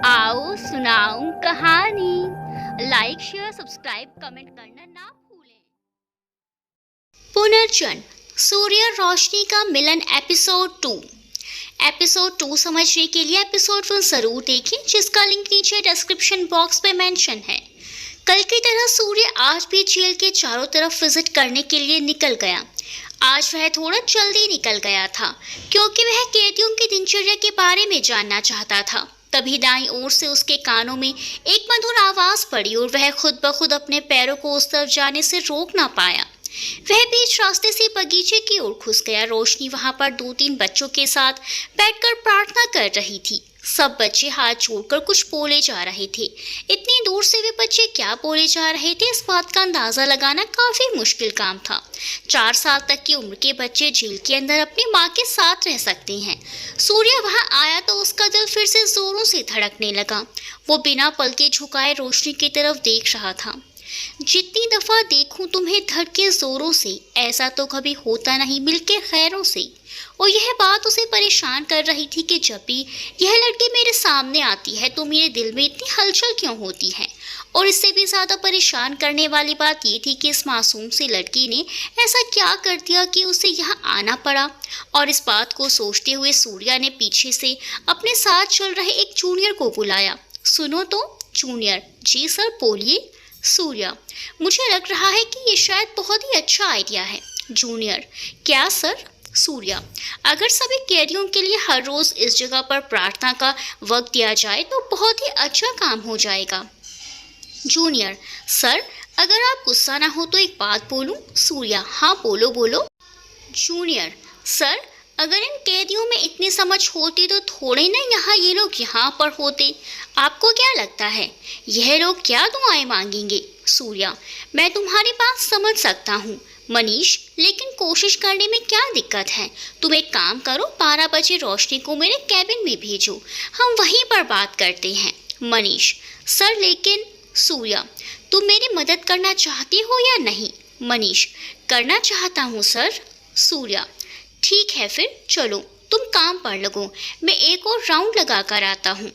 आओ सुनाऊं कहानी। लाइक शेयर सब्सक्राइब कमेंट करना ना भूलें। पुनर्जन्म सूर्य रोशनी का मिलन एपिसोड 2 समझने के लिए एपिसोड 1 जरूर देखें, जिसका लिंक नीचे डिस्क्रिप्शन बॉक्स में मेंशन है। कल की तरह सूर्य आज भी जेल के चारों तरफ विजिट करने के लिए निकल गया। आज वह थोड़ा जल्दी निकल गया था क्योंकि वह कैदियों की दिनचर्या के बारे में जानना चाहता था। तभी दाईं ओर से उसके कानों में एक मधुर आवाज पड़ी और वह खुद ब खुद अपने पैरों को उस तरफ जाने से रोक ना पाया। वह बीच रास्ते से बगीचे की ओर घुस गया। रोशनी वहां पर 2-3 बच्चों के साथ बैठकर प्रार्थना कर रही थी। सब बच्चे हाथ जोड़कर कुछ बोले जा रहे थे। इतनी दूर से वे बच्चे क्या बोले जा रहे थे, इस बात का अंदाजा लगाना काफी मुश्किल काम था। 4 साल तक की उम्र के बच्चे जेल के अंदर अपनी माँ के साथ रह सकते हैं। सूर्य वहां आया तो उसका दिल फिर से जोरों से धड़कने लगा। वो बिना पलके झुकाए रोशनी की तरफ देख रहा था। जितनी दफा देखूं तुम्हें धड़के जोरों से, ऐसा तो कभी होता नहीं मिलके खैरों से। और यह बात उसे परेशान कर रही थी कि जब भी यह लड़की मेरे सामने आती है तो मेरे दिल में इतनी हलचल क्यों होती है। और इससे भी ज्यादा परेशान करने वाली बात ये थी कि इस मासूम सी लड़की ने ऐसा क्या कर दिया कि उसे यहाँ आना पड़ा। और इस बात को सोचते हुए सूर्या ने पीछे से अपने साथ चल रहे एक जूनियर को बुलाया। सुनो तो। जूनियर: जी सर, बोलिए। सूर्या: मुझे लग रहा है कि ये शायद बहुत ही अच्छा आइडिया है। जूनियर: क्या सर? सूर्या: अगर सभी कैदियों के लिए हर रोज इस जगह पर प्रार्थना का वक्त दिया जाए तो बहुत ही अच्छा काम हो जाएगा। जूनियर: सर, अगर आप गुस्सा ना हो तो एक बात बोलूं? सूर्या: हाँ बोलो बोलो। जूनियर: सर, अगर इन कैदियों में इतनी समझ होती तो थोड़े ना यहाँ ये लोग यहाँ पर होते। आपको क्या लगता है यह लोग क्या दुआएं मांगेंगे? सूर्या: मैं तुम्हारी बात समझ सकता हूँ मनीष, लेकिन कोशिश करने में क्या दिक्कत है। तुम एक काम करो, 12 बजे रोशनी को मेरे कैबिन में भेजो, हम वहीं पर बात करते हैं। मनीष: सर लेकिन। सूर्या: तुम मेरी मदद करना चाहती हो या नहीं? मनीष: करना चाहता हूँ सर। सूर्या: ठीक है फिर चलो तुम काम पर लगो, मैं एक और राउंड लगा कर आता हूँ।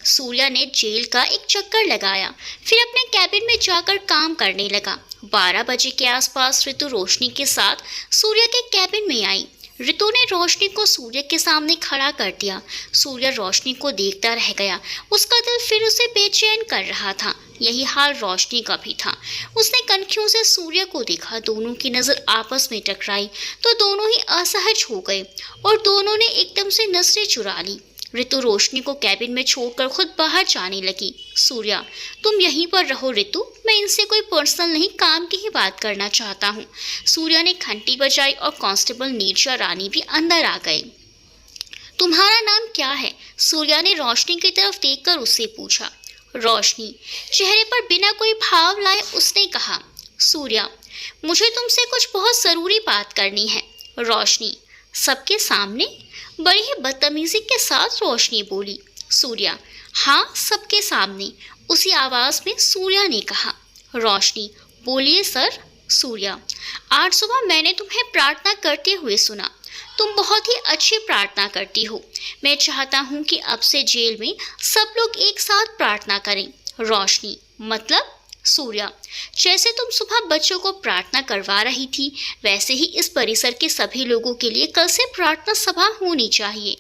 सूर्या ने जेल का एक चक्कर लगाया, फिर अपने कैबिन में जाकर काम करने लगा। 12 बजे के आसपास ऋतु रोशनी के साथ सूर्य के कैबिन में आई। ऋतु ने रोशनी को सूर्य के सामने खड़ा कर दिया। सूर्य रोशनी को देखता रह गया। उसका दिल फिर उसे बेचैन कर रहा था। यही हाल रोशनी का भी था। उसने कनखियों से सूर्य को देखा। दोनों की नजर आपस में टकराई तो दोनों ही असहज हो गए और दोनों ने एकदम से नजरें चुरा ली। ऋतु रोशनी को कैबिन में छोड़कर खुद बाहर जाने लगी। सूर्या: तुम यहीं पर रहो ऋतु, मैं इनसे कोई पर्सनल नहीं, काम की ही बात करना चाहता हूँ। सूर्या ने घंटी बजाई और कांस्टेबल नीरजा रानी भी अंदर आ गए। तुम्हारा नाम क्या है? सूर्या ने रोशनी की तरफ देखकर उससे पूछा। रोशनी चेहरे पर बिना कोई भाव लाए उसने कहा। सूर्या: मुझे तुमसे कुछ बहुत जरूरी बात करनी है। रोशनी: सबके सामने? बड़ी ही बदतमीजी के साथ रोशनी बोली। सूर्या: हाँ, सबके सामने, उसी आवाज में सूर्या ने कहा। रोशनी: बोलिए सर। सूर्या: आज सुबह मैंने तुम्हें प्रार्थना करते हुए सुना। तुम बहुत ही अच्छी प्रार्थना करती हो। मैं चाहता हूँ कि अब से जेल में सब लोग एक साथ प्रार्थना करें। रोशनी: मतलब? सूर्या: जैसे तुम सुबह बच्चों को प्रार्थना करवा रही थी, वैसे ही इस परिसर के सभी लोगों के लिए कल से प्रार्थना सभा होनी चाहिए।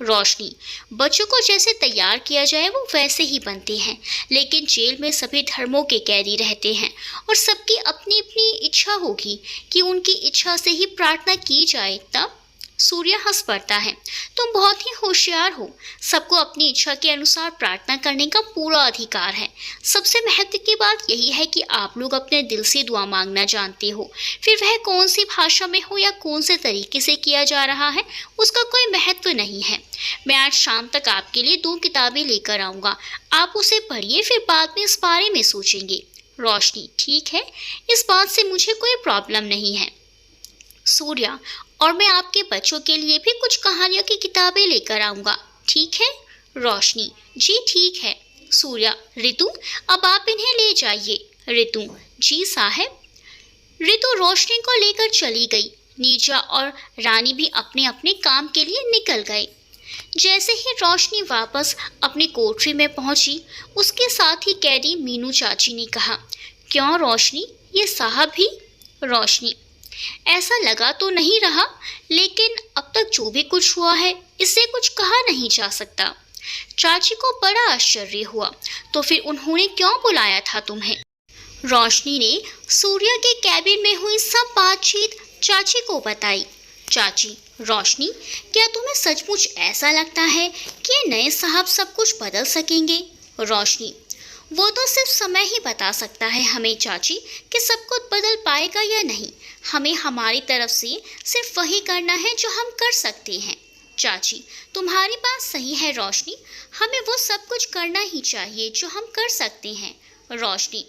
रोशनी: बच्चों को जैसे तैयार किया जाए वो वैसे ही बनते हैं, लेकिन जेल में सभी धर्मों के कैदी रहते हैं और सबकी अपनी अपनी इच्छा होगी कि उनकी इच्छा से ही प्रार्थना की जाए तब। सूर्य हंस पड़ता है। तुम बहुत ही होशियार हो। सबको अपनी इच्छा के अनुसार प्रार्थना करने का पूरा अधिकार है। सबसे महत्व की बात यही है कि आप लोग अपने दिल से दुआ मांगना जानते हो। फिर वह कौन सी भाषा में हो या कौन से तरीके से किया जा रहा है, उसका कोई महत्व नहीं है। मैं आज शाम तक आपके लिए 2 किताबें लेकर आऊँगा, आप उसे पढ़िए, फिर बाद में इस बारे में सोचेंगे। रोशनी: ठीक है, इस बात से मुझे कोई प्रॉब्लम नहीं है। सूर्या: और मैं आपके बच्चों के लिए भी कुछ कहानियों की किताबें लेकर आऊँगा, ठीक है? रोशनी: जी ठीक है। सूर्या: ऋतु, अब आप इन्हें ले जाइए। ऋतु: जी साहब। ऋतु रोशनी को लेकर चली गई। नीरजा और रानी भी अपने अपने काम के लिए निकल गए। जैसे ही रोशनी वापस अपनी कोठरी में पहुंची, उसके साथ ही कैदी मीनू चाची ने कहा, क्यों रोशनी, ये साहब ही? रोशनी, ऐसा लगा तो नहीं रहा, लेकिन अब तक जो भी कुछ हुआ है इससे कुछ कहा नहीं जा सकता। चाची को बड़ा आश्चर्य हुआ, तो फिर उन्होंने क्यों बुलाया था तुम्हें? रोशनी ने सूर्या के कैबिन में हुई सब बातचीत चाची को बताई। चाची, रोशनी, क्या तुम्हें सचमुच ऐसा लगता है कि ये नए साहब सब कुछ बदल सकेंगे? रोशनी, वो तो सिर्फ समय ही बता सकता है हमें चाची कि सब कुछ बदल पाएगा या नहीं। हमें हमारी तरफ से सिर्फ वही करना है जो हम कर सकते हैं। चाची, तुम्हारी बात सही है रोशनी, हमें वो सब कुछ करना ही चाहिए जो हम कर सकते हैं। रोशनी,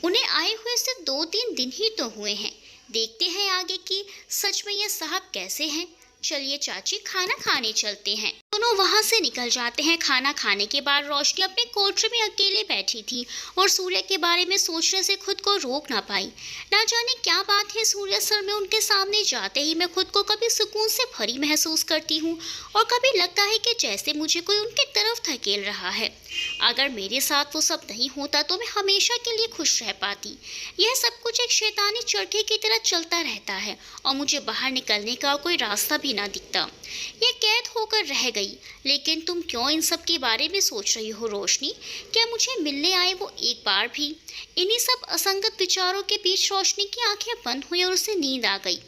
उन्हें आए हुए सिर्फ 2-3 दिन ही तो हुए हैं, देखते हैं आगे कि सच में ये साहब कैसे हैं। चलिए चाची, खाना खाने चलते हैं। दोनों वहां से निकल जाते हैं। खाना खाने के बाद रोशनी अपने कोठरी में अकेले बैठी थी और सूर्य के बारे में सोचने से खुद को रोक ना पाई। ना जाने क्या बात है, सूर्य सर में उनके सामने जाते ही मैं खुद को कभी सुकून से भरी महसूस करती हूँ और कभी लगता है कि जैसे मुझे कोई उनकी तरफ धकेल रहा है। अगर मेरे साथ वो सब नहीं होता तो मैं हमेशा के लिए खुश रह पाती। यह सब कुछ एक शैतानी चरखे की तरह चलता रहता है और मुझे बाहर निकलने का कोई रास्ता भी ना दिखता। ये कैद होकर रह गई। लेकिन तुम क्यों इन सब के बारे में सोच रही हो रोशनी? क्या मुझे मिलने आए वो एक बार भी? इन्हीं सब असंगत विचारों के बीच रोशनी की आंखें बंद हुई और उसे नींद आ गई।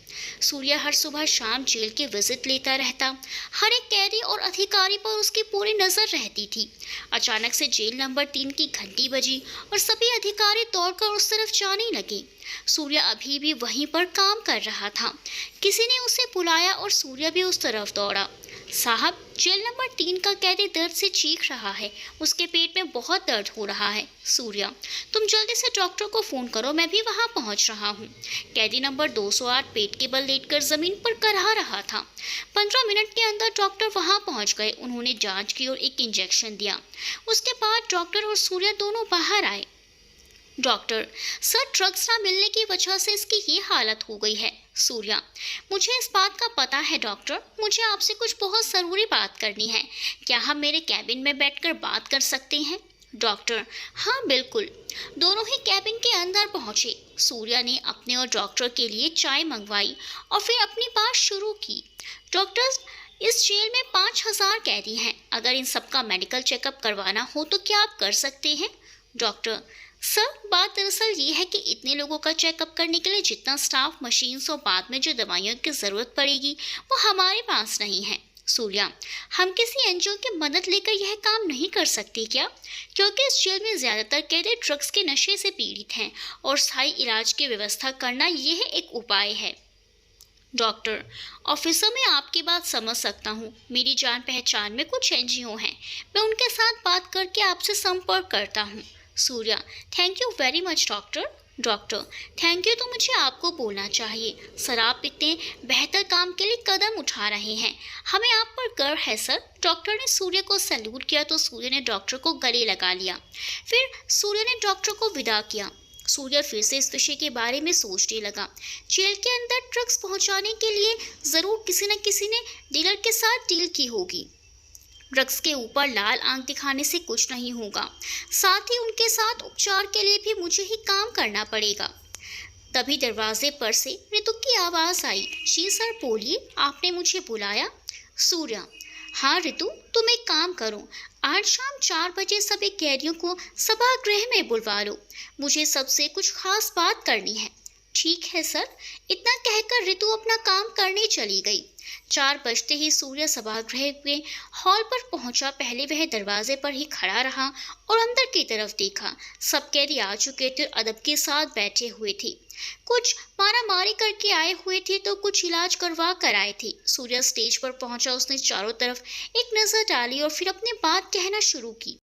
सूर्य हर सुबह शाम जेल के विजिट लेता रहता। हर एक कैदी और अधिकारी पर उसकी पूरी नजर रहती थी। अचानक से जेल नंबर 3 की घंटी बजी और सभी अधिकारी दौड़कर उस तरफ जाने लगे। सूर्य अभी भी वहीं पर काम कर रहा था। किसी ने उसे बुलाया और सूर्य भी उस तरफ दौड़ा। साहब, जेल नंबर 3 का कैदी दर्द से चीख रहा है, उसके पेट में बहुत दर्द हो रहा है। सूर्य, तुम जल्दी से डॉक्टर को फ़ोन करो, मैं भी वहां पहुंच रहा हूं। कैदी नंबर 208 पेट के बल लेटकर ज़मीन पर करहा रहा था। 15 मिनट के अंदर डॉक्टर वहां पहुंच गए। उन्होंने जांच की और एक इंजेक्शन दिया। उसके बाद डॉक्टर और सूर्य दोनों बाहर आए। डॉक्टर, सर, ड्रग्स ना मिलने की वजह से इसकी ये हालत हो गई है। सूर्या, मुझे इस बात का पता है डॉक्टर, मुझे आपसे कुछ बहुत ज़रूरी बात करनी है। क्या हम मेरे कैबिन में बैठकर बात कर सकते हैं? डॉक्टर, हाँ बिल्कुल। दोनों ही कैबिन के अंदर पहुंचे। सूर्या ने अपने और डॉक्टर के लिए चाय मंगवाई और फिर अपनी बात शुरू की। डॉक्टर, इस जेल में 5000 कैदी हैं। अगर इन सबका मेडिकल चेकअप करवाना हो तो क्या आप कर सकते हैं? डॉक्टर, सर, बात दरअसल ये है कि इतने लोगों का चेकअप करने के लिए जितना स्टाफ, मशीन्स और बाद में जो दवाइयों की ज़रूरत पड़ेगी वो हमारे पास नहीं है। सूर्या, हम किसी एनजीओ की मदद लेकर यह काम नहीं कर सकते क्या? क्योंकि इस जेल में ज़्यादातर कैदी ड्रग्स के नशे से पीड़ित हैं और स्थायी इलाज की व्यवस्था करना यह एक उपाय है। डॉक्टर, ऑफिसर, मैं आपकी बात समझ सकता हूँ। मेरी जान पहचान में कुछ एनजीओ हैं, मैं उनके साथ बात करके आपसे संपर्क करता हूँ। Surya, thank you very much doctor. Doctor, thank you तो मुझे आपको बोलना चाहिए। सर, आप इतने बेहतर काम के लिए कदम उठा रहे हैं, हमें आप पर गर्व है सर। डॉक्टर ने सूर्य को सैल्यूट किया तो सूर्य ने डॉक्टर को गले लगा लिया। फिर सूर्य ने डॉक्टर को विदा किया। सूर्य फिर से इस विषय के बारे में सोचने लगा। जेल के अंदर ड्रग्स पहुंचाने के लिए ज़रूर किसी न किसी ने डीलर के साथ डील की होगी। ड्रग्स के ऊपर लाल आंख दिखाने से कुछ नहीं होगा, साथ ही उनके साथ उपचार के लिए भी मुझे ही काम करना पड़ेगा। तभी दरवाजे पर से ऋतु की आवाज़ आई। जी सर, बोलिए, आपने मुझे बुलाया? सूर्या, हाँ ऋतु, तुम एक काम करो, आज शाम 4 बजे सभी कैदियों को सभागृह में बुलवा लो, मुझे सबसे कुछ खास बात करनी है। ठीक है सर। इतना कहकर ऋतु अपना काम करने चली गई। 4 बजते ही सूर्य सभागृह के हॉल पर पहुंचा। पहले वह दरवाजे पर ही खड़ा रहा और अंदर की तरफ देखा। सब कैदी आ चुके थे, अदब के साथ बैठे हुए थे। कुछ मारामारी करके आए हुए थे तो कुछ इलाज करवा कर आए थे। सूर्य स्टेज पर पहुंचा, उसने चारों तरफ एक नजर डाली और फिर अपनी बात कहना शुरू की।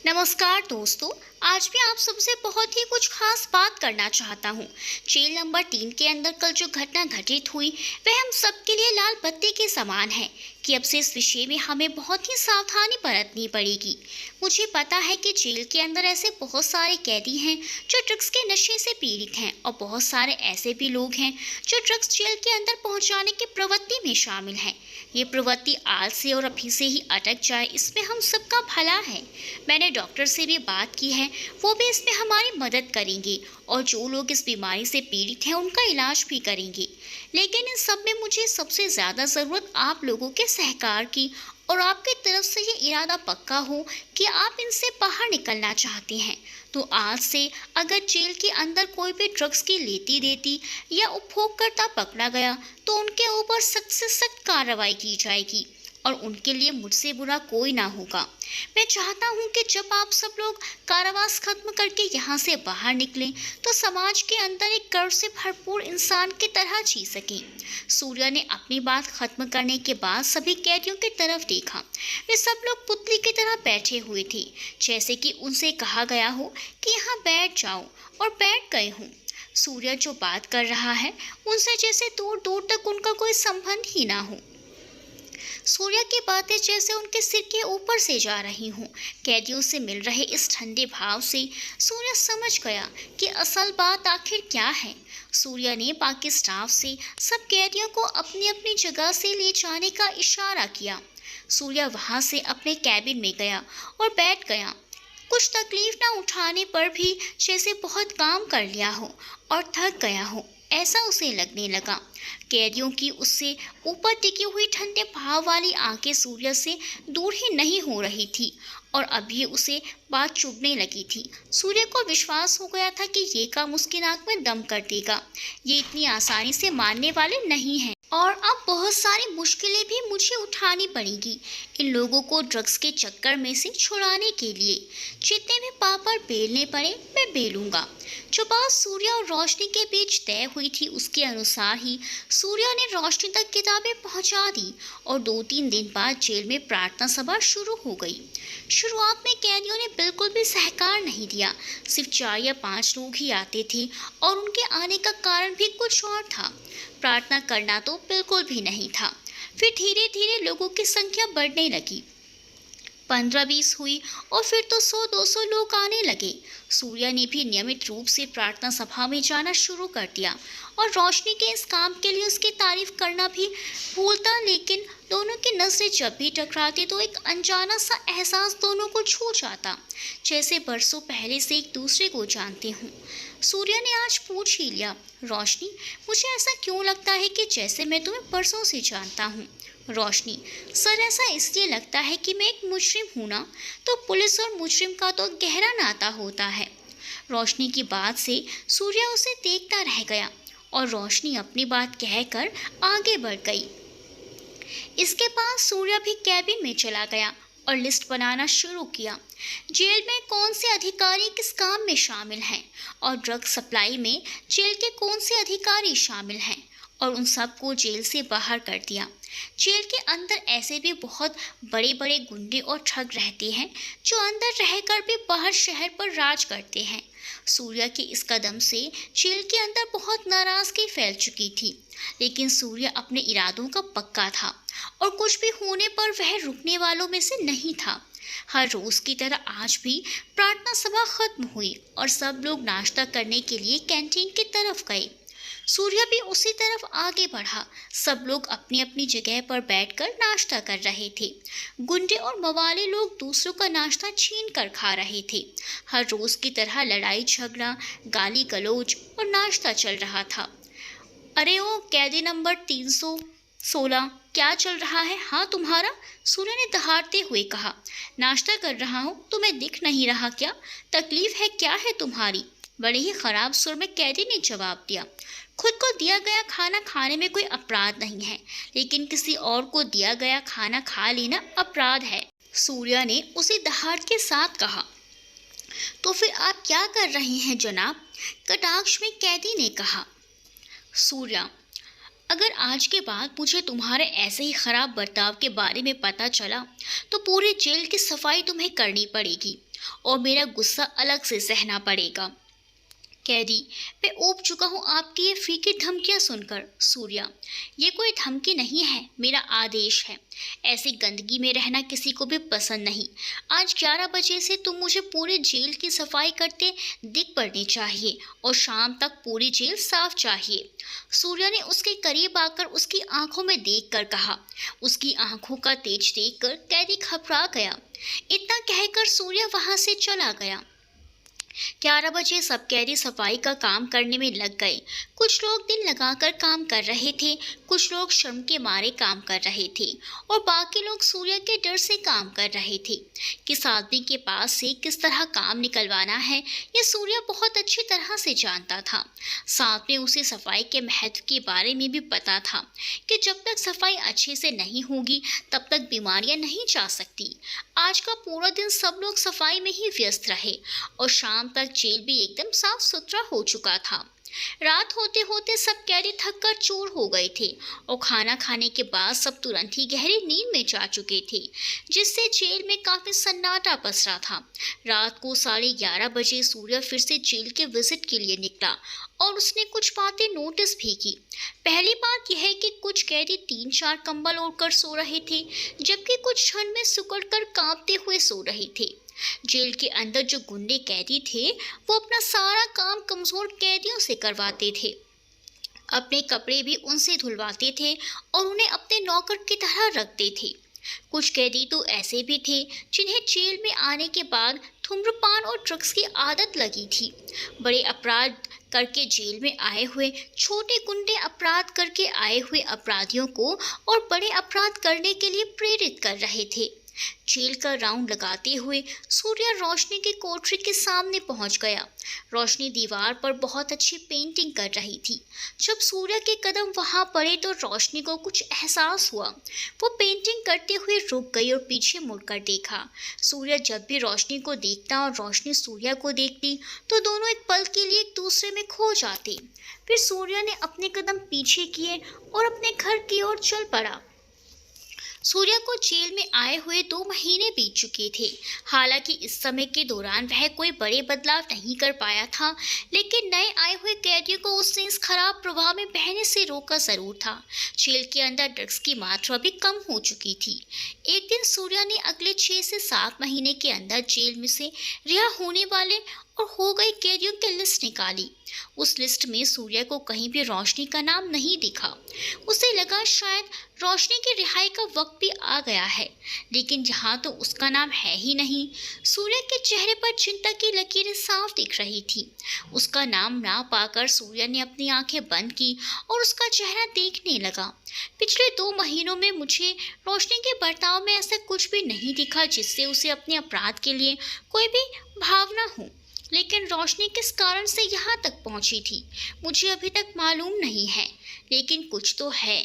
नमस्कार दोस्तों, आज मैं आप सबसे बहुत ही कुछ खास बात करना चाहता हूँ। जेल नंबर 3 के अंदर कल जो घटना घटित हुई वह हम सबके लिए लाल बत्ती के समान है। कि अब से इस विषय में हमें बहुत ही सावधानी बरतनी पड़ेगी। मुझे पता है कि जेल के अंदर ऐसे बहुत सारे कैदी हैं जो ड्रग्स के नशे से पीड़ित हैं, और बहुत सारे ऐसे भी लोग हैं जो ड्रग्स जेल के अंदर पहुंचाने की प्रवृत्ति में शामिल हैं। ये प्रवृत्ति आज से और अभी से ही अटक जाए, इसमें हम सबका भला है। मैंने डॉक्टर से भी बात की है, वो भी इसमें हमारी मदद करेंगे, और जो लोग इस बीमारी से पीड़ित हैं उनका इलाज भी करेंगे। लेकिन इन सब में मुझे सबसे ज़्यादा ज़रूरत आप लोगों के सहकार की, और आपकी तरफ से ये इरादा पक्का हो कि आप इनसे बाहर निकलना चाहते हैं। तो आज से अगर जेल के अंदर कोई भी ड्रग्स की लेती देती या उपभोग करता पकड़ा गया तो उनके ऊपर सख्त से सख्त कार्रवाई की जाएगी, और उनके लिए मुझसे बुरा कोई ना होगा। मैं चाहता हूँ कि जब आप सब लोग कारावास खत्म करके यहाँ से बाहर निकलें तो समाज के अंदर एक गर्व से भरपूर इंसान की तरह जी सकें। सूर्या ने अपनी बात खत्म करने के बाद सभी कैदियों की तरफ देखा। वे सब लोग पुतली की तरह बैठे हुए थे, जैसे कि उनसे कहा गया हो कि यहाँ बैठ जाओ, और बैठ गए हों। सूर्या जो बात कर रहा है उनसे जैसे दूर दूर तक उनका कोई संबंध ही ना हो। सूर्या की बातें जैसे उनके सिर के ऊपर से जा रही हों। कैदियों से मिल रहे इस ठंडे भाव से सूर्या समझ गया कि असल बात आखिर क्या है। सूर्या ने बाकी स्टाफ से सब कैदियों को अपनी अपनी जगह से ले जाने का इशारा किया। सूर्या वहां से अपने कैबिन में गया और बैठ गया। कुछ तकलीफ ना उठाने पर भी जैसे बहुत काम कर लिया हो और थक गया हो, ऐसा उसे लगने लगा। कैदियों की उससे ऊपर टिकी हुई ठंडे भाव वाली आंखें सूर्या से दूर ही नहीं हो रही थी, और अभी उसे बात चुभने लगी थी। सूर्य को विश्वास हो गया था कि ये काम उसकी नाक में दम कर देगा। ये इतनी आसानी से मानने वाले नहीं हैं, और अब बहुत सारी मुश्किलें भी मुझे उठानी पड़ेगी इन लोगों को ड्रग्स के चक्कर में से छुड़ाने के लिए। जितने भी पापड़ बेलने पड़े मैं बेलूंगा। जो बात सूर्या और रोशनी के बीच तय हुई थी उसके अनुसार ही सूर्या ने रोशनी तक किताबें पहुंचा दी, और 2-3 दिन बाद जेल में प्रार्थना सभा शुरू हो गई। शुरुआत में कैदियों ने बिल्कुल भी सहकार नहीं दिया। सिर्फ 4 या 5 लोग ही आते थे, और उनके आने का कारण भी कुछ और था। प्रार्थना करना तो बिल्कुल भी नहीं था। फिर धीरे धीरे लोगों की संख्या बढ़ने लगी। 15-20 हुई, और फिर तो 100-200 लोग आने लगे। सूर्या ने भी नियमित रूप से प्रार्थना सभा में जाना शुरू कर दिया, और रोशनी के इस काम के लिए उसकी तारीफ करना भी भूलता। लेकिन दोनों की नजरें जब भी टकराती तो एक अनजाना सा एहसास दोनों को छू जाता, जैसे बरसों पहले से एक दूसरे को जानते हों। सूर्या ने आज पूछ ही लिया, रोशनी, मुझे ऐसा क्यों लगता है कि जैसे मैं तुम्हें बरसों से जानता हूँ? रोशनी, सर ऐसा इसलिए लगता है कि मैं एक मुजरिम हूँ ना, तो पुलिस और मुजरिम का तो गहरा नाता होता है। रोशनी की बात से सूर्या उसे देखता रह गया, और रोशनी अपनी बात कहकर आगे बढ़ गई। इसके बाद सूर्या भी कैबिन में चला गया और लिस्ट बनाना शुरू किया। जेल में कौन से अधिकारी किस काम में शामिल हैं, और ड्रग सप्लाई में जेल के कौन से अधिकारी शामिल हैं, और उन सबको जेल से बाहर कर दिया। जेल के अंदर ऐसे भी बहुत बड़े बड़े गुंडे और ठग रहते हैं जो अंदर रहकर भी बाहर शहर पर राज करते हैं। सूर्या के इस कदम से जेल के अंदर बहुत नाराजगी फैल चुकी थी, लेकिन सूर्या अपने इरादों का पक्का था, और कुछ भी होने पर वह रुकने वालों में से नहीं था। हर रोज की तरह आज भी प्रार्थना सभा खत्म हुई, और सब लोग नाश्ता करने के लिए कैंटीन की तरफ गए। सूर्या भी उसी तरफ आगे बढ़ा। सब लोग अपनी अपनी जगह पर बैठकर नाश्ता कर रहे थे। गुंडे और मवाली लोग दूसरों का नाश्ता छीन कर खा रहे थे। हर रोज की तरह लड़ाई झगड़ा, गाली गलौज और नाश्ता चल रहा था। अरे ओ कैदी नंबर 316, क्या चल रहा है हाँ तुम्हारा? सूर्य ने दहाड़ते हुए कहा। नाश्ता कर रहा हूँ, तुम्हें दिख नहीं रहा क्या? तकलीफ है क्या है तुम्हारी? बड़े ही खराब सुर में कैदी ने जवाब दिया। खुद को दिया गया खाना खाने में कोई अपराध नहीं है, लेकिन किसी और को दिया गया खाना खा लेना अपराध है, सूर्या ने उसी दहाड़ के साथ कहा। तो फिर आप क्या कर रहे हैं जनाब? कटाक्ष में कैदी ने कहा। सूर्या, अगर आज के बाद मुझे तुम्हारे ऐसे ही खराब बर्ताव के बारे में पता चला तो पूरे जेल की सफाई तुम्हें करनी पड़ेगी, और मेरा गुस्सा अलग से सहना पड़ेगा। कैदी, मैं ऊब चुका हूँ आपकी ये फीकी धमकियाँ सुनकर। सूर्या, ये कोई धमकी नहीं है, मेरा आदेश है। ऐसी गंदगी में रहना किसी को भी पसंद नहीं। आज 11 बजे से तुम मुझे पूरी जेल की सफाई करते दिख पड़नी चाहिए और शाम तक पूरी जेल साफ चाहिए। सूर्या ने उसके करीब आकर उसकी आंखों में देखकर कहा। उसकी आंखों का तेज देखकर कैदी घबरा गया। इतना कहकर सूर्या वहां से चला गया। 11 बजे सब कैदी सफाई का काम करने में लग गए। कुछ लोग दिल लगाकर काम कर रहे थे, कुछ लोग शर्म के मारे काम कर रहे थे और बाकी लोग सूर्य के डर से काम कर रहे थे। किस आदमी के पास से किस तरह काम निकलवाना है ये सूर्य बहुत अच्छी तरह से जानता था। साथ में उसे सफाई के महत्व के बारे में भी पता था कि जब तक सफाई अच्छे से नहीं होगी तब तक बीमारियां नहीं जा सकती। आज का पूरा दिन सब लोग सफाई में ही व्यस्त रहे और शाम तक जेल भी एकदम साफ सुथरा हो चुका था। रात होते होते सब कैदी थक कर चूर हो गए थे और खाना खाने के बाद सब तुरंत ही गहरी नींद में जा चुके थे, जिससे जेल में काफी सन्नाटा पसरा था। रात को 11:30 बजे सूर्य फिर से जेल के विजिट के लिए निकला और उसने कुछ बातें नोटिस भी की। पहली बात यह है कि कुछ कैदी 3-4 कंबल ओढ़कर सो रहे थे, जबकि कुछ ठंड में सिकुड़कर कांपते हुए सो रहे थे। जेल के अंदर जो गुंडे कैदी थे वो अपना सारा काम कमजोर कैदियों से करवाते थे, अपने कपड़े भी उनसे धुलवाते थे और उन्हें अपने नौकर की तरह रखते थे। कुछ कैदी तो ऐसे भी थे जिन्हें जेल में आने के बाद धूम्रपान और ड्रग्स की आदत लगी थी। बड़े अपराध करके जेल में आए हुए छोटे गुंडे अपराध करके आए हुए अपराधियों को और बड़े अपराध करने के लिए प्रेरित कर रहे थे। जेल का राउंड लगाते हुए सूर्य रोशनी की कोठरी के सामने पहुंच गया। रोशनी दीवार पर बहुत अच्छी पेंटिंग कर रही थी। जब सूर्य के कदम वहां पड़े तो रोशनी को कुछ एहसास हुआ। वो पेंटिंग करते हुए रुक गई और पीछे मुड़कर देखा। सूर्य जब भी रोशनी को देखता और रोशनी सूर्य को देखती तो दोनों एक पल के लिए एक दूसरे में खो जाते। फिर सूर्य ने अपने कदम पीछे किए और अपने घर की ओर चल पड़ा। सूर्य को जेल में आए हुए 2 महीने बीत चुके थे। हालांकि इस समय के दौरान वह कोई बड़े बदलाव नहीं कर पाया था, लेकिन नए आए हुए कैदियों को उसने इस खराब प्रभाव में बहने से रोका जरूर था। जेल के अंदर ड्रग्स की मात्रा भी कम हो चुकी थी। एक दिन सूर्य ने अगले 6 से 7 महीने के अंदर जेल में से रिहा होने वाले और हो गए कैदियों की लिस्ट निकाली। उस लिस्ट में सूर्य को कहीं भी रोशनी का नाम नहीं दिखा। उसे लगा शायद रोशनी की रिहाई का वक्त भी आ गया है, लेकिन यहाँ तो उसका नाम है ही नहीं। सूर्य के चेहरे पर चिंता की लकीरें साफ दिख रही थी। उसका नाम ना पाकर सूर्य ने अपनी आंखें बंद की और उसका चेहरा देखने लगा। पिछले 2 महीनों में मुझे रोशनी के बर्ताव में ऐसा कुछ भी नहीं दिखा जिससे उसे अपने अपराध के लिए कोई भी भावना हो, लेकिन रोशनी किस कारण से यहाँ तक पहुँची थी मुझे अभी तक मालूम नहीं है, लेकिन कुछ तो है।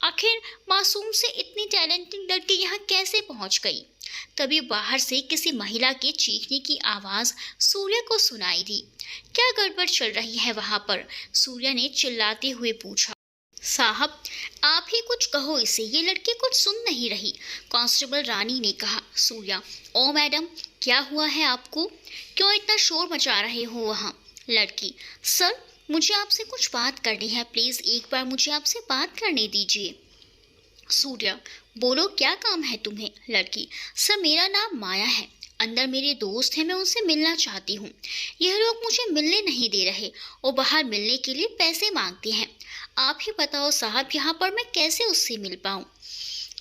आखिर मासूम से इतनी टैलेंटेड लड़की यहाँ कैसे पहुँच गई? तभी बाहर से किसी महिला के चीखने की आवाज़ सूर्य को सुनाई दी। क्या गड़बड़ चल रही है वहाँ पर? सूर्य ने चिल्लाते हुए पूछा। साहब, आप ही कुछ कहो इसे, ये लड़की कुछ सुन नहीं रही, कांस्टेबल रानी ने कहा। सूर्या, ओ मैडम, क्या हुआ है आपको? क्यों इतना शोर मचा रहे हो वहाँ? लड़की, सर, मुझे आपसे कुछ बात करनी है, प्लीज़ एक बार मुझे आपसे बात करने दीजिए। सूर्या, बोलो क्या काम है तुम्हें? लड़की, सर, मेरा नाम माया है, अंदर मेरे दोस्त हैं, मैं उनसे मिलना चाहती हूँ। यह लोग मुझे मिलने नहीं दे रहे और बाहर मिलने के लिए पैसे मांगते हैं। आप ही बताओ साहब, यहाँ पर मैं कैसे उससे मिल पाऊँ?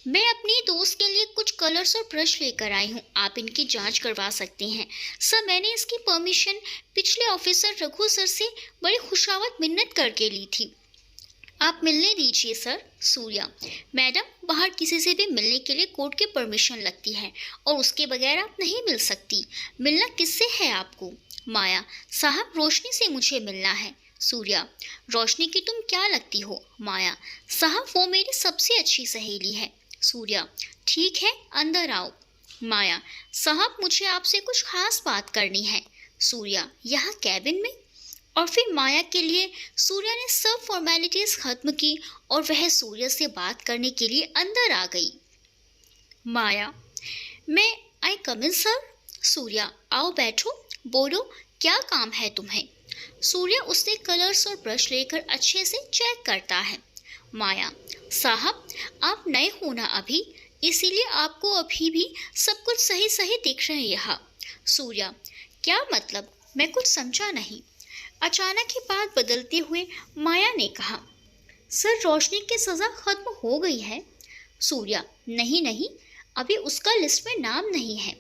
मैं अपनी दोस्त के लिए कुछ कलर्स और ब्रश लेकर आई हूँ, आप इनकी जांच करवा सकते हैं। सर, मैंने इसकी परमिशन पिछले ऑफिसर रघु सर से बड़ी खुशावत मिन्नत करके ली थी, आप मिलने दीजिए सर। सूर्या, मैडम, बाहर किसी से भी मिलने के लिए कोर्ट की परमिशन लगती है और उसके बगैर आप नहीं मिल सकती। मिलना किससे है आपको? माया, साहब, रोशनी से मुझे मिलना है। सूर्या, रोशनी की तुम क्या लगती हो? माया, साहब, वो मेरी सबसे अच्छी सहेली है। सूर्या, ठीक है, अंदर आओ। माया, साहब, मुझे आपसे कुछ खास बात करनी है। सूर्या, यहाँ कैबिन में? और फिर माया के लिए सूर्या ने सब फॉर्मेलिटीज खत्म की और वह सूर्य से बात करने के लिए अंदर आ गई। माया, मैं आई कम इन सर? सूर्या, आओ बैठो, बोलो क्या काम है तुम्हें? सूर्य उससे कलर्स और ब्रश लेकर अच्छे से चेक करता है। माया, साहब आप नए हो ना अभी, इसीलिए आपको अभी भी सब कुछ सही सही दिख रहे यहाँ। सूर्या, क्या मतलब, मैं कुछ समझा नहीं। अचानक ही बात बदलते हुए माया ने कहा, सर रोशनी की सज़ा खत्म हो गई है। सूर्या, नहीं नहीं, अभी उसका लिस्ट में नाम नहीं है,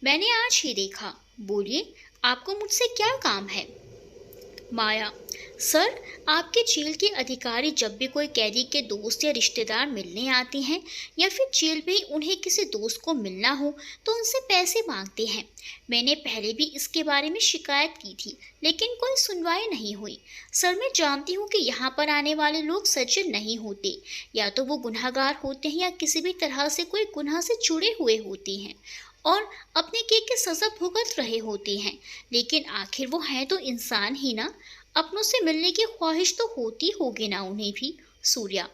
मैंने आज ही देखा। बोलिए, आपको मुझसे क्या काम है। माया, सर आपके जेल के अधिकारी जब भी कोई कैदी के दोस्त या रिश्तेदार मिलने आते हैं या फिर जेल में ही उन्हें किसी दोस्त को मिलना हो तो उनसे पैसे मांगते हैं। मैंने पहले भी इसके बारे में शिकायत की थी लेकिन कोई सुनवाई नहीं हुई। सर मैं जानती हूँ कि यहाँ पर आने वाले लोग सज्जन नहीं होते, या तो वो गुनहगार होते हैं या किसी भी तरह से कोई गुनाह से जुड़े हुए होते हैं और अपने किए की सज़ा भुगत रहे होते हैं, लेकिन आखिर वो हैं तो इंसान ही ना, अपनों से मिलने की ख्वाहिश तो होती होगी ना उन्हें भी। सूर्या,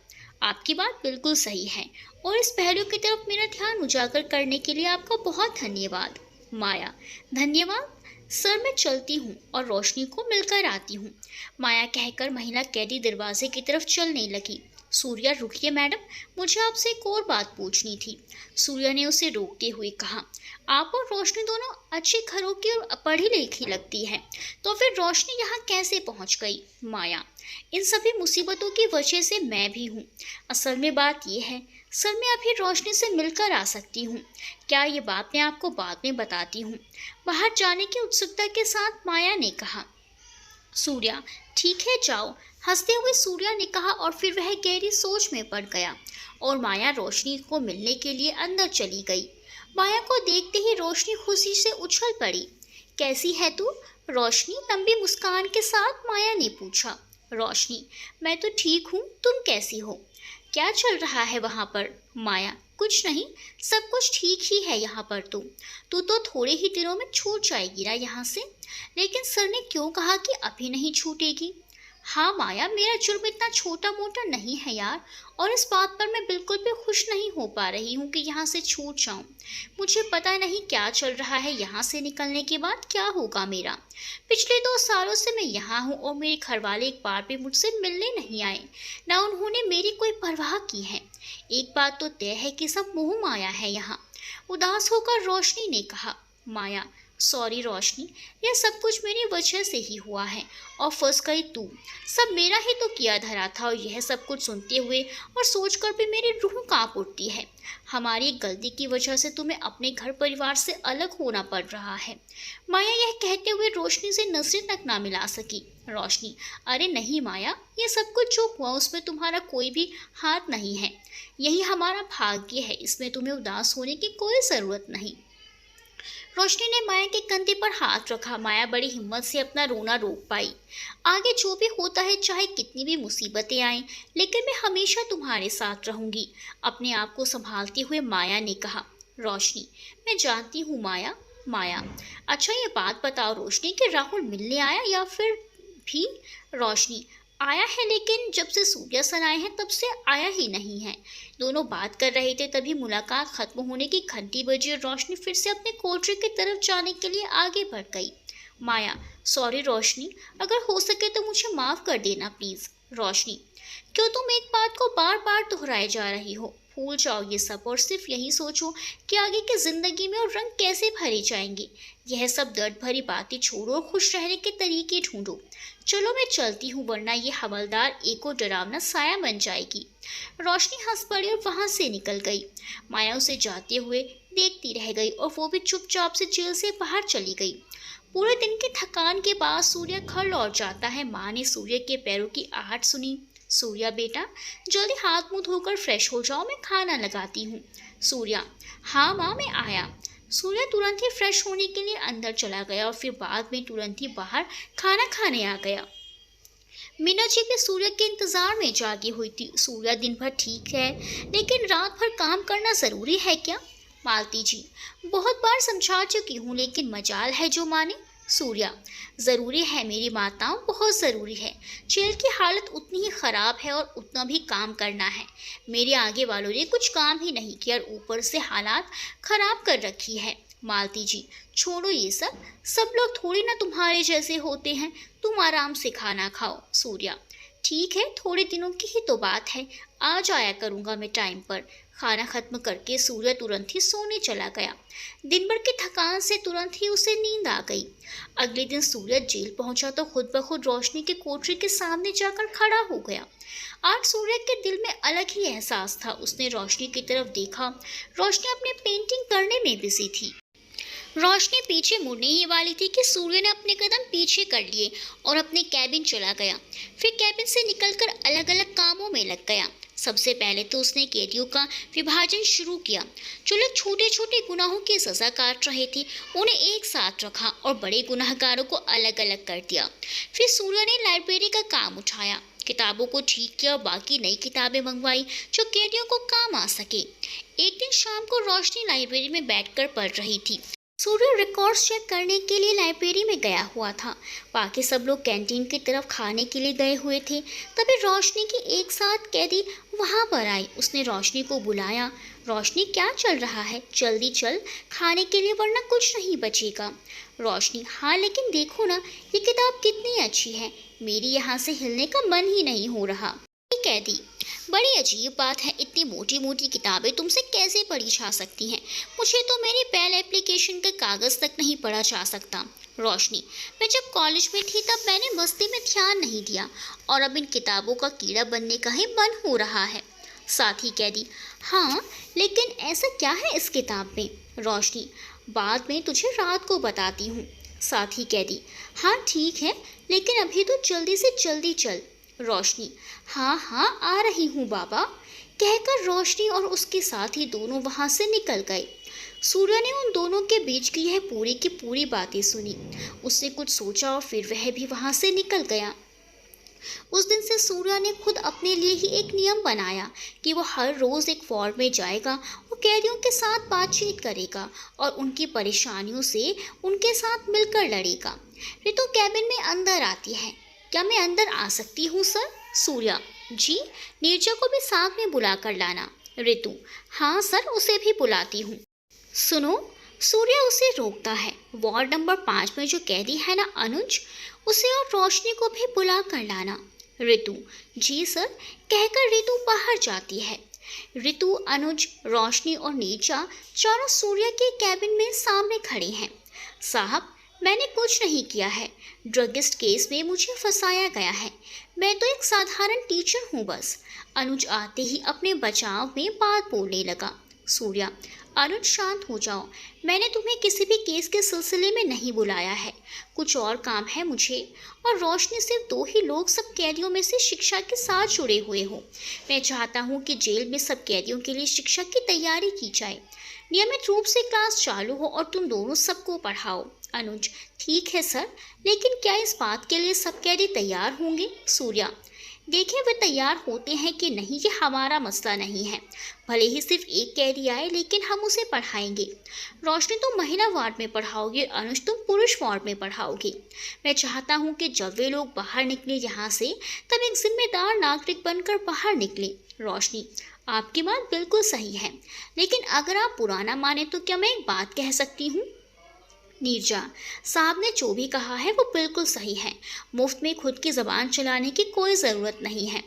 आपकी बात बिल्कुल सही है और इस पहलू की तरफ मेरा ध्यान उजागर करने के लिए आपका बहुत धन्यवाद। माया, धन्यवाद सर, मैं चलती हूँ और रोशनी को मिलकर आती हूँ। माया कहकर महिला कैदी दरवाजे की तरफ चलने लगी। सूर्या, रुकिए मैडम, मुझे आपसे एक और बात पूछनी थी। सूर्या ने उसे रोकते हुए कहा, आप और रोशनी दोनों अच्छे घरों की और पढ़ी लिखी लगती है, तो फिर रोशनी यहाँ कैसे पहुँच गई। माया, इन सभी मुसीबतों की वजह से मैं भी हूँ। असल में बात यह है सर, मैं अभी रोशनी से मिलकर आ सकती हूँ क्या, ये बात मैं आपको बाद में बताती हूँ। बाहर जाने की उत्सुकता के साथ माया ने कहा। सूर्या, ठीक है जाओ, हंसते हुए सूर्या ने कहा और फिर वह गहरी सोच में पड़ गया और माया रोशनी को मिलने के लिए अंदर चली गई। माया को देखते ही रोशनी खुशी से उछल पड़ी। कैसी है तू। रोशनी लंबी मुस्कान के साथ माया ने पूछा। रोशनी, मैं तो ठीक हूँ, तुम कैसी हो। क्या चल रहा है वहाँ पर। माया, कुछ नहीं, सब कुछ ठीक ही है यहाँ पर। तू तो थोड़े ही दिनों में छूट जाएगी ना यहाँ से। लेकिन सर ने क्यों कहा कि अभी नहीं छूटेगी। हाँ माया, मेरा जुर्म इतना छोटा मोटा नहीं है यार, और इस बात पर मैं बिल्कुल भी खुश नहीं हो पा रही हूँ कि यहाँ से छूट जाऊँ। मुझे पता नहीं क्या चल रहा है, यहाँ से निकलने के बाद क्या होगा मेरा। पिछले 2 सालों से मैं यहाँ हूँ और मेरे घरवाले एक बार भी मुझसे मिलने नहीं आए, ना उन्होंने मेरी कोई परवाह की है। एक बात तो तय है कि सब मोह माया है यहाँ। उदास होकर रोशनी ने कहा। माया, सॉरी रोशनी, यह सब कुछ मेरी वजह से ही हुआ है और फंस गई तू। सब मेरा ही तो किया धरा था और यह सब कुछ सुनते हुए और सोचकर भी मेरी रूह कांप उठती है। हमारी गलती की वजह से तुम्हें अपने घर परिवार से अलग होना पड़ रहा है। माया यह कहते हुए रोशनी से नजरें तक ना मिला सकी। रोशनी, अरे नहीं माया, ये सब कुछ जो हुआ उसमें तुम्हारा कोई भी हाथ नहीं है। यही हमारा भाग्य है, इसमें तुम्हें उदास होने की कोई ज़रूरत नहीं। रोशनी ने माया के कंधे पर हाथ रखा। माया बड़ी हिम्मत से अपना रोना रोक पाई। आगे जो भी होता है, चाहे कितनी भी मुसीबतें आएं, लेकिन मैं हमेशा तुम्हारे साथ रहूंगी, अपने आप को संभालते हुए माया ने कहा। रोशनी, मैं जानती हूँ माया। माया, अच्छा ये बात बताओ रोशनी कि राहुल मिलने आया या फिर भी। रोशनी, आया है, लेकिन जब से सूर्या सर आए हैं तब से आया ही नहीं है। दोनों बात कर रहे थे तभी मुलाकात खत्म होने की घंटी बजी और रोशनी फिर से अपने कोठरी की तरफ जाने के लिए आगे बढ़ गई। माया, सॉरी रोशनी, अगर हो सके तो मुझे माफ़ कर देना प्लीज़। रोशनी, क्यों तुम एक बात को बार बार दोहराए जा रही हो। भूल जाओ ये सब और सिर्फ यही सोचो कि आगे की ज़िंदगी में और रंग कैसे भरे जाएंगे। यह सब दर्द भरी बातें छोड़ो और खुश रहने के तरीके ढूंढो। चलो मैं चलती हूँ, वरना ये हवलदार एक और डरावना साया बन जाएगी। रोशनी हंस पड़ी और वहाँ से निकल गई। माया उसे जाते हुए देखती रह गई और वो भी चुपचाप से जेल से बाहर चली गई। पूरे दिन की थकान के बाद सूर्य घर लौट जाता है। माँ ने सूर्य के पैरों की आहट सुनी। सूर्या बेटा, जल्दी हाथ मुंह धोकर फ्रेश हो जाओ, मैं खाना लगाती हूँ। सूर्या, हाँ माँ मैं आया। सूर्या तुरंत ही फ्रेश होने के लिए अंदर चला गया और फिर बाद में तुरंत ही बाहर खाना खाने आ गया। मीना जी भी सूर्य के इंतजार में जागी हुई थी। सूर्या दिन भर ठीक है, लेकिन रात भर काम करना जरूरी है क्या। मालती जी, बहुत बार समझा चुकी हूँ, लेकिन मजाल है जो माने। सूर्या, ज़रूरी है मेरी माताओं, बहुत ज़रूरी है। जेल की हालत उतनी ही ख़राब है और उतना भी काम करना है। मेरे आगे वालों ने कुछ काम ही नहीं किया और ऊपर से हालात ख़राब कर रखी है। मालती जी, छोड़ो ये सब लोग थोड़ी ना तुम्हारे जैसे होते हैं, तुम आराम से खाना खाओ। सूर्या, ठीक है, थोड़े दिनों की ही तो बात है, आ जाया करूंगा मैं टाइम पर। खाना खत्म करके सूर्य तुरंत ही सोने चला गया। दिन भर की थकान से तुरंत ही उसे नींद आ गई। अगले दिन सूर्य जेल पहुंचा तो खुद ब खुद रोशनी के कोठरी के सामने जाकर खड़ा हो गया। आज सूर्य के दिल में अलग ही एहसास था। उसने रोशनी की तरफ देखा। रोशनी अपनी पेंटिंग करने में बिजी थी। रोशनी पीछे मुड़ने ही वाली थी कि सूर्य ने अपने कदम पीछे कर लिए और अपने कैबिन चला गया। फिर कैबिन से निकलकर अलग अलग कामों में लग गया। सबसे पहले तो उसने कैदियों का विभाजन शुरू किया। जो लोग छोटे छोटे गुनाहों की सजा काट रहे थे उन्हें एक साथ रखा और बड़े गुनाहगारों को अलग अलग कर दिया। फिर सूर्य ने लाइब्रेरी का काम उठाया, किताबों को ठीक किया और बाकी नई किताबें मंगवाई जो कैदियों को काम आ सके। एक दिन शाम को रोशनी लाइब्रेरी में बैठकर पढ़ रही थी। सूर्य रिकॉर्ड्स चेक करने के लिए लाइब्रेरी में गया हुआ था। बाकी सब लोग कैंटीन की तरफ खाने के लिए गए हुए थे। तभी रोशनी की एक साथ कैदी वहां पर आई। उसने रोशनी को बुलाया। रोशनी, क्या चल रहा है? जल्दी चल खाने के लिए, वरना कुछ नहीं बचेगा। रोशनी, हाँ लेकिन देखो ना, ये किताब कितनी अच्छी है, मेरी यहाँ से हिलने का मन ही नहीं हो रहा। कैदी, बड़ी अजीब बात है, इतनी मोटी मोटी किताबें तुमसे कैसे पढ़ी जा सकती हैं? मुझे तो मेरी बैल एप्लीकेशन के कागज़ तक नहीं पढ़ा जा सकता। रोशनी, मैं जब कॉलेज में थी तब मैंने मस्ती में ध्यान नहीं दिया और अब इन किताबों का कीड़ा बनने का ही मन हो रहा है। साथी कैदी, हाँ लेकिन ऐसा क्या है इस किताब में? रोशनी, बाद में तुझे रात को बताती हूँ। साथी कैदी, हाँ ठीक है, लेकिन अभी तो जल्दी से जल्दी चल। रोशनी, हाँ हाँ आ रही हूँ बाबा, कहकर रोशनी और उसके साथी दोनों वहां से निकल गए। सूर्य ने उन दोनों के बीच की यह पूरी की पूरी बातें सुनी। उसने कुछ सोचा और फिर वह भी वहां से निकल गया। उस दिन से सूर्य ने खुद अपने लिए ही एक नियम बनाया कि वो हर रोज एक वार्ड में जाएगा और कैदियों के साथ बातचीत करेगा और उनकी परेशानियों से उनके साथ मिलकर लड़ेगा। ऋतु कैबिन में अंदर आती है। क्या मैं अंदर आ सकती हूँ सर? सूर्या, जी, नीरजा को भी साथ में बुला कर लाना। ऋतु, हाँ सर, उसे भी बुलाती हूँ। सुनो, सूर्य उसे रोकता है। वार्ड नंबर 5 में जो कैदी है ना अनुज, उसे और रोशनी को भी बुला कर लाना। ऋतु, जी सर, कहकर ऋतु बाहर जाती है। ऋतु, अनुज, रोशनी और नीरजा चारों सूर्य के कैबिन में सामने खड़े हैं। साहब, मैंने कुछ नहीं किया है, ड्रगिस्ट केस में मुझे फंसाया गया है, मैं तो एक साधारण टीचर हूँ बस। अनुज आते ही अपने बचाव में बात बोलने लगा। सूर्या, अनुज शांत हो जाओ, मैंने तुम्हें किसी भी केस के सिलसिले में नहीं बुलाया है, कुछ और काम है मुझे। और रोशनी, सिर्फ 2 ही लोग सब कैदियों में से शिक्षा के साथ जुड़े हुए हो। मैं चाहता हूँ कि जेल में सब कैदियों के लिए शिक्षा की तैयारी की जाए, नियमित रूप से क्लास चालू हो और तुम दोनों सबको पढ़ाओ। अनुज, ठीक है सर, लेकिन क्या इस बात के लिए सब कैदी तैयार होंगे? सूर्या, देखें वे तैयार होते हैं कि नहीं ये हमारा मसला नहीं है, भले ही सिर्फ एक कैदी आए लेकिन हम उसे पढ़ाएंगे। रोशनी, तुम महिला वार्ड में पढ़ाओगे, अनुज तुम पुरुष वार्ड में पढ़ाओगे। मैं चाहता हूँ कि जब वे लोग बाहर निकले यहाँ से तब एक जिम्मेदार नागरिक बनकर बाहर निकले। रोशनी, आपकी बात बिल्कुल सही है, लेकिन अगर आप बुरा ना माने तो क्या मैं एक बात कह सकती हूँ? नीरजा, साहब ने जो भी कहा है वो बिल्कुल सही है, मुफ्त में खुद की ज़बान चलाने की कोई ज़रूरत नहीं है।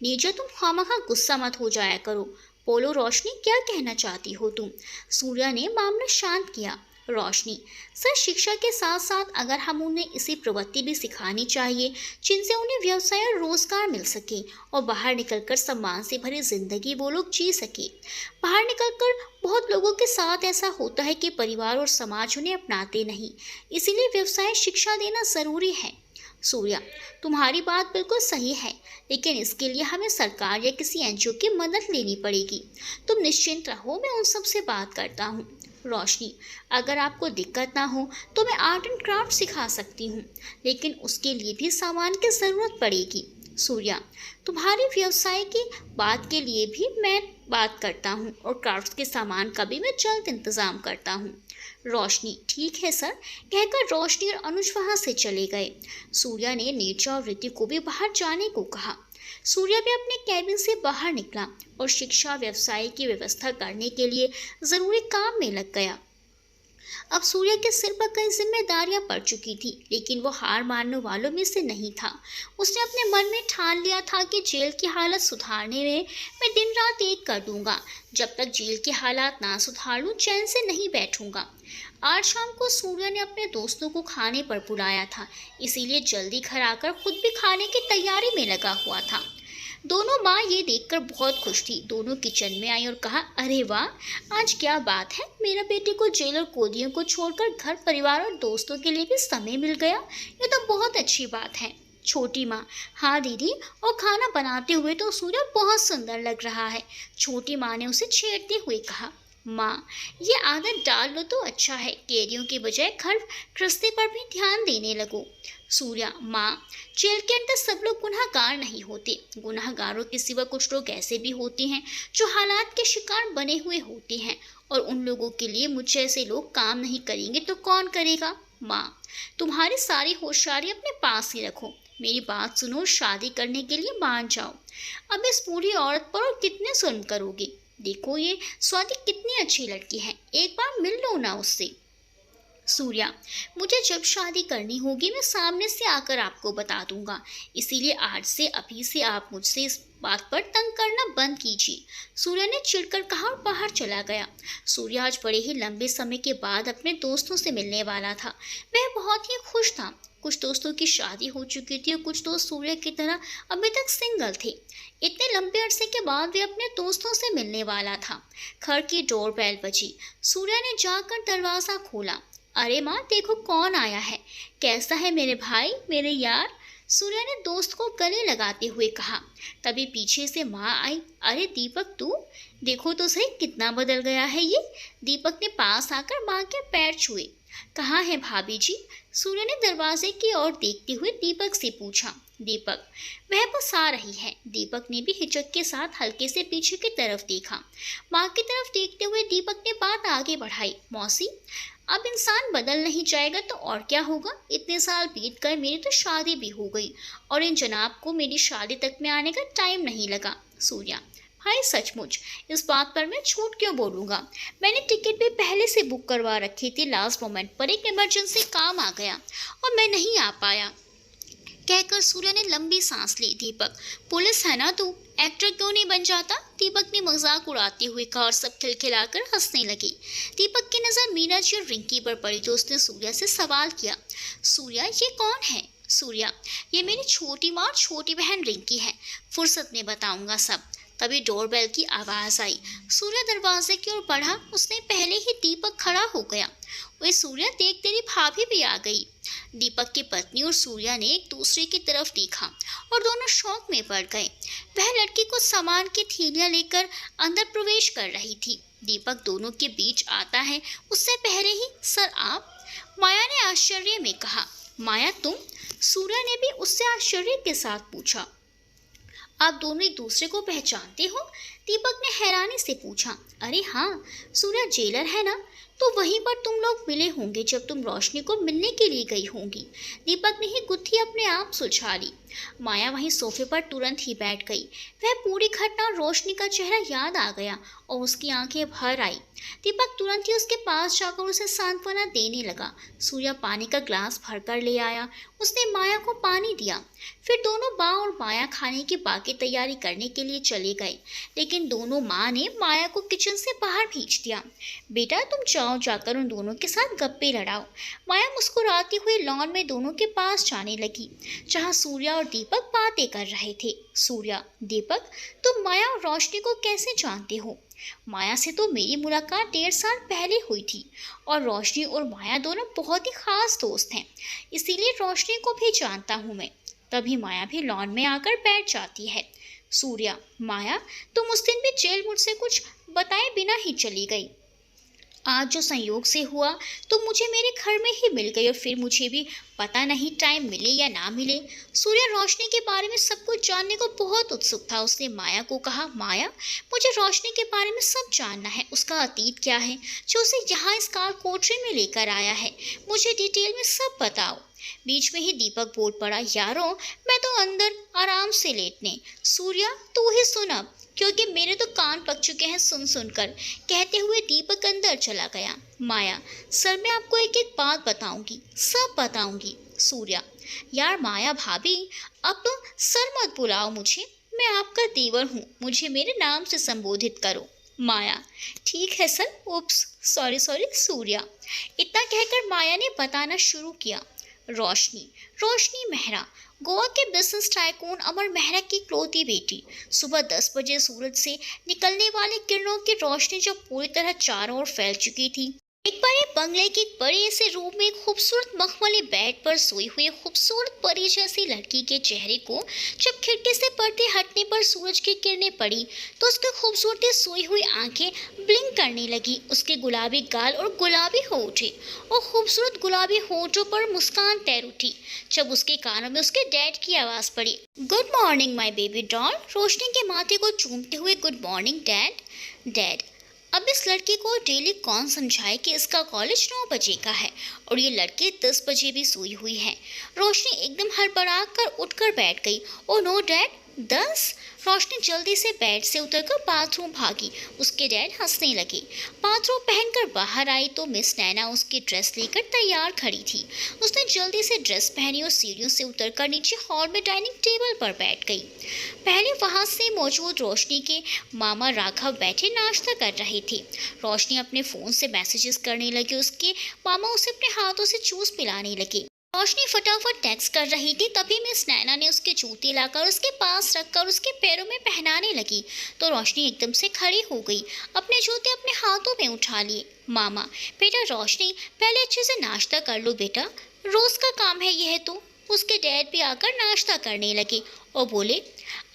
नीरजा, तुम खामखा गुस्सा मत हो जाया करो। बोलो रोशनी, क्या कहना चाहती हो तुम? सूर्या ने मामला शांत किया। रोशनी, सर, शिक्षा के साथ साथ अगर हम उन्हें इसी प्रवृत्ति भी सिखानी चाहिए जिनसे उन्हें व्यवसाय और रोजगार मिल सके और बाहर निकलकर सम्मान से भरी जिंदगी वो लोग जी सके। बाहर निकलकर बहुत लोगों के साथ ऐसा होता है कि परिवार और समाज उन्हें अपनाते नहीं, इसीलिए व्यवसाय शिक्षा देना ज़रूरी है। सूर्या, तुम्हारी बात बिल्कुल सही है, लेकिन इसके लिए हमें सरकार या किसी एनजीओ की मदद लेनी पड़ेगी। तुम निश्चिंत रहो, मैं उन सब से बात करता हूँ। रोशनी, अगर आपको दिक्कत ना हो तो मैं आर्ट एंड क्राफ्ट सिखा सकती हूँ, लेकिन उसके लिए भी सामान की ज़रूरत पड़ेगी। सूर्या, तुम्हारे व्यवसाय की बात के लिए भी मैं बात करता हूँ और क्राफ्ट के सामान का भी मैं जल्द इंतज़ाम करता हूँ। रोशनी, ठीक है सर, कहकर रोशनी और अनुज वहाँ से चले गए। सूर्या ने नीरजा और ऋतिक को भी बाहर जाने को कहा। सूर्या भी अपने कैबिन से बाहर निकला और शिक्षा व्यवसाय की व्यवस्था करने के लिए ज़रूरी काम में लग गया। अब सूर्या के सिर पर कई जिम्मेदारियां पड़ चुकी थी, लेकिन वो हार मानने वालों में से नहीं था। उसने अपने मन में ठान लिया था कि जेल की हालत सुधारने में मैं दिन रात एक कर दूंगा। जब तक जेल की हालात ना सुधार लूं, चैन से नहीं बैठूंगा। आज शाम को सूर्या ने अपने दोस्तों को खाने पर बुलाया था, इसीलिए जल्दी घर आकर खुद भी खाने की तैयारी में लगा हुआ था। दोनों माँ ये देखकर बहुत खुश थी। दोनों किचन में आई और कहा, अरे वाह, आज क्या बात है, मेरा बेटे को जेल और कोदियों को छोड़कर घर परिवार और दोस्तों के लिए भी समय मिल गया। ये तो बहुत अच्छी बात है। छोटी माँ, हाँ दीदी, और खाना बनाते हुए तो सूर्य बहुत सुंदर लग रहा है। छोटी माँ ने उसे छेड़ते हुए कहा, माँ, ये आदत डाल लो तो अच्छा है, केरियों के बजाय घर गृहस्थी पर भी ध्यान देने लगो। सूर्या, माँ, जेल के अंदर सब लोग गुनहगार नहीं होते। गुनहगारों के सिवा कुछ लोग ऐसे भी होते हैं जो हालात के शिकार बने हुए होते हैं, और उन लोगों के लिए मुझ जैसे लोग काम नहीं करेंगे तो कौन करेगा। माँ, तुम्हारी सारी होशियारी अपने पास ही रखो। मेरी बात सुनो, शादी करने के लिए मान जाओ। अब इस बूढ़ी औरत पर और कितने जुल्म करोगे। देखो ये स्वाति कितनी अच्छी लड़की है, एक बार मिल लो ना उससे। सूर्या, मुझे जब शादी करनी होगी मैं सामने से आकर आपको बता दूंगा, इसीलिए आज से अभी से आप मुझसे इस बात पर तंग करना बंद कीजिए। सूर्या ने चिढ़कर कहा और बाहर चला गया। सूर्या आज बड़े ही लंबे समय के बाद अपने दोस्तों से मिलने वाला था। वह बहुत ही खुश था। कुछ दोस्तों की शादी हो चुकी थी और कुछ दोस्त सूर्य की तरह अभी तक सिंगल थे। इतने लंबे अरसे के बाद वे अपने दोस्तों से मिलने वाला था। घर की डोरबेल बजी। सूर्या ने जाकर दरवाज़ा खोला। अरे माँ, देखो कौन आया है। कैसा है मेरे भाई, मेरे यार, सूर्या ने दोस्त को गले लगाते हुए कहा। तभी पीछे से माँ आई। अरे दीपक, तू देखो तो सही कितना बदल गया है ये। दीपक ने पास आकर माँ के पैर छुए। कहाँ है भाभी जी? सूर्या ने दरवाजे की ओर देखते हुए दीपक से पूछा। दीपक, वह बस आ रही है। दीपक ने भी हिचक के साथ हल्के से पीछे की तरफ देखा। माँ की तरफ देखते हुए दीपक ने बात आगे बढ़ाई। मौसी, अब इंसान बदल नहीं जाएगा तो और क्या होगा। इतने साल बीत गए, मेरी तो शादी भी हो गई और इन जनाब को मेरी शादी तक में आने का टाइम नहीं लगा। सूर्या, भाई सचमुच इस बात पर मैं झूठ क्यों बोलूँगा। मैंने टिकट भी पहले से बुक करवा रखी थी, लास्ट मोमेंट पर एक इमरजेंसी काम आ गया और मैं नहीं आ पाया। कहकर सूर्या ने लंबी सांस ली। दीपक, पुलिस है ना तू, एक्टर क्यों नहीं बन जाता? दीपक ने मजाक उड़ाते हुए कहा और सब खिलखिलाकर हंसने लगे। दीपक की नज़र मीना जी और रिंकी पर पड़ी तो उसने सूर्या से सवाल किया। सूर्या, ये कौन है? सूर्या, ये मेरी छोटी माँ और छोटी बहन रिंकी है, फुर्सत में बताऊंगा सब। तभी डोरबेल की आवाज़ आई। सूर्या दरवाजे की ओर बढ़ा। उसने पहले ही दीपक खड़ा हो गया। वे सूर्या, देख तेरी भाभी भी आ गई। दीपक की पत्नी और सूर्या ने एक दूसरे की तरफ देखा और दोनों शौक में पड़ गए। वह लड़की को सामान की थैलियां लेकर अंदर प्रवेश कर रही थी। दीपक दोनों के बीच आता है उससे पहले ही, सर आप? माया ने आश्चर्य में कहा। माया तुम? सूर्या ने भी उससे आश्चर्य के साथ पूछा। आप दोनों एक दूसरे को पहचानते हो? दीपक ने हैरानी से पूछा। अरे हाँ, सूर्या जेलर है ना, तो वहीं पर तुम लोग मिले होंगे जब तुम रोशनी को मिलने के लिए गई होंगी। दीपक ने ही गुत्थी अपने आप सुलझा ली। माया वहीं सोफे पर तुरंत ही बैठ गई। वह पूरी घटना रोशनी का चेहरा याद आ गया और उसकी आंखें भर आई। दीपक तुरंत ही उसके पास जाकर उसे सांत्वना देने लगा। सूर्या पानी का ग्लास भरकर ले आया। उसने माया को पानी दिया। फिर दोनों माँ और माया खाने की बाकी तैयारी करने के लिए चले गए, लेकिन दोनों माँ ने माया को किचन से बाहर भेज दिया। बेटा तुम जाओ, जाकर उन दोनों के साथ गप्पे लड़ाओ। माया मुस्कुराती हुई लॉन में दोनों के पास जाने लगी, जहाँ सूर्या और दीपक बातें कर रहे थे। सूर्या, दीपक, तुम माया और रोशनी को कैसे जानते हो? माया से तो मेरी मुलाकात 1.5 साल पहले हुई थी और रोशनी और माया दोनों बहुत ही खास दोस्त हैं, इसीलिए रोशनी को भी जानता हूँ मैं। तभी माया भी लॉन में आकर बैठ जाती है। सूर्या, माया तुम उस दिन भी जेल मुझसे कुछ बताए बिना ही चली गई। आज जो संयोग से हुआ तो मुझे मेरे घर में ही मिल गई और फिर मुझे भी पता नहीं टाइम मिले या ना मिले। सूर्या रोशनी के बारे में सब कुछ जानने को बहुत उत्सुक था। उसने माया को कहा, माया मुझे रोशनी के बारे में सब जानना है। उसका अतीत क्या है जो उसे यहाँ इस कार कोठरी में लेकर आया है, मुझे डिटेल में सब बताओ। बीच में ही दीपक बोल पड़ा, यारों मैं तो अंदर आराम से लेटने। सूर्या तू ही सुन, अब क्योंकि मेरे तो कान पक चुके हैं सुन सुनकर, कहते हुए दीपक अंदर चला गया। माया, सर मैं आपको एक एक बात बताऊंगी, सब बताऊंगी। सूर्या, यार माया भाभी, अब तो सर मत बुलाओ मुझे, मैं आपका देवर हूँ, मुझे मेरे नाम से संबोधित करो। माया, ठीक है सर, उप्स, सॉरी सॉरी। सूर्या, इतना कहकर माया ने बताना शुरू किया। रोशनी, रोशनी मेहरा, गोवा के बिजनेस टाइकून अमर मेहरा की इकलौती बेटी। सुबह 10 बजे सूरज से निकलने वाली किरणों की रोशनी जब पूरी तरह चारों ओर फैल चुकी थी, एक बार ये बंगले के एक बड़े से रूम में एक खूबसूरत मखमली बेड पर सोई हुई खूबसूरत परी जैसी लड़की के चेहरे को जब खिड़की से पर्दे हटने पर सूरज की किरणें पड़ी तो उसकी खूबसूरती सोई हुई आंखें ब्लिंक करने लगी। उसके गुलाबी गाल और गुलाबी होंठ और खूबसूरत गुलाबी होंठों पर मुस्कान तैर उठी जब उसके कानों में उसके डैड की आवाज़ पड़ी। Good morning my baby doll. Roshni के माथे को चूमते हुए गुड मॉर्निंग डैड। डैड, अब इस लड़की को डेली कौन समझाए कि इसका कॉलेज 9 बजे का है और ये लड़की 10 बजे भी सोई हुई है। रोशनी एकदम हड़बड़ा कर उठकर बैठ गई। Oh no dad, 10? रोशनी जल्दी से बेड से उतरकर बाथरूम भागी। उसके डैड हंसने लगे। बाथरूम पहनकर बाहर आई तो मिस नैना उसकी ड्रेस लेकर तैयार खड़ी थी। उसने जल्दी से ड्रेस पहनी और सीढ़ियों से उतरकर नीचे हॉल में डाइनिंग टेबल पर बैठ गई। पहले वहां से मौजूद रोशनी के मामा राघव बैठे नाश्ता कर रहे थे। रोशनी अपने फ़ोन से मैसेजेस करने लगी। उसके मामा उसे अपने हाथों से जूस पिलाने लगे। रोशनी फटाफट टेक्स्ट कर रही थी, तभी मिस नैना ने उसके जूते लाकर उसके पास रखकर उसके पैरों में पहनाने लगी तो रोशनी एकदम से खड़ी हो गई, अपने जूते अपने हाथों में उठा लिए। मामा, बेटा रोशनी, पहले अच्छे से नाश्ता कर लो बेटा, रोज का काम है यह तो। उसके डैड भी आकर नाश्ता करने लगे और बोले,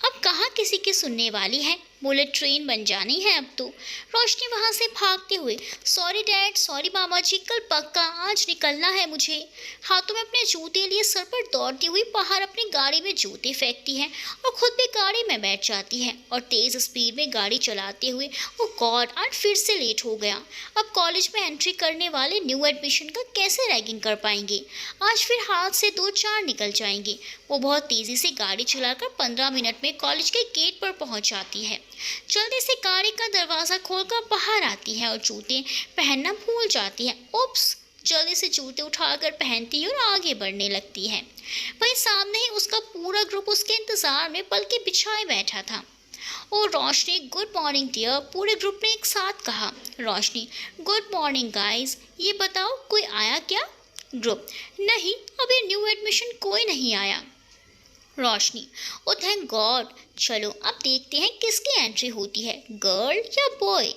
अब कहाँ किसी की सुनने वाली है, बोले ट्रेन बन जानी है अब तो। रोशनी वहाँ से भागते हुए, सॉरी डैड, सॉरी मामा जी, कल पक्का आज निकलना है मुझे। हाथों में अपने जूते लिए सर पर दौड़ती हुई बाहर अपनी गाड़ी में जूते फेंकती है और खुद भी गाड़ी में बैठ जाती है और तेज़ स्पीड में गाड़ी चलाते हुए, ओ गॉड, आज फिर से लेट हो गया। अब कॉलेज में एंट्री करने वाले न्यू एडमिशन का कैसे रैगिंग कर पाएंगे, आज फिर हाथ से 2-4 निकल जाएंगे। वो बहुत तेज़ी से गाड़ी चलाकर 15 मिनट में कॉलेज के गेट पर पहुंच जाती है। जल्दी से गाड़ी का दरवाज़ा खोलकर बाहर आती है और जूते पहनना भूल जाती है। उप्स, जल्दी से जूते उठाकर पहनती है और आगे बढ़ने लगती है। वहीं सामने ही उसका पूरा ग्रुप उसके इंतज़ार में बल्कि बिछाए बैठा था। और रोशनी, गुड मॉर्निंग डियर, पूरे ग्रुप ने एक साथ कहा। रोशनी, गुड मॉर्निंग गाइस, ये बताओ कोई आया क्या? ग्रुप, नहीं, अभी न्यू एडमिशन कोई नहीं आया। रोशनी, ओ थैंक गॉड, चलो अब देखते हैं किसकी एंट्री होती है, गर्ल या बॉय।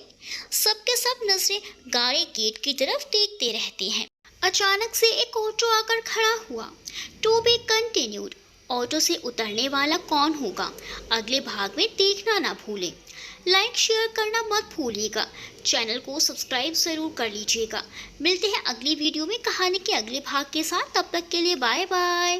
सबके सब नजरें गाड़ी गेट की तरफ देखते रहते हैं। अचानक से एक ऑटो आकर खड़ा हुआ। To be continued. ऑटो से उतरने वाला कौन होगा, अगले भाग में देखना ना भूलें। लाइक शेयर करना मत भूलिएगा, चैनल को सब्सक्राइब ज़रूर कर लीजिएगा। मिलते हैं अगली वीडियो में कहानी के अगले भाग के साथ, तब तक के लिए बाय बाय।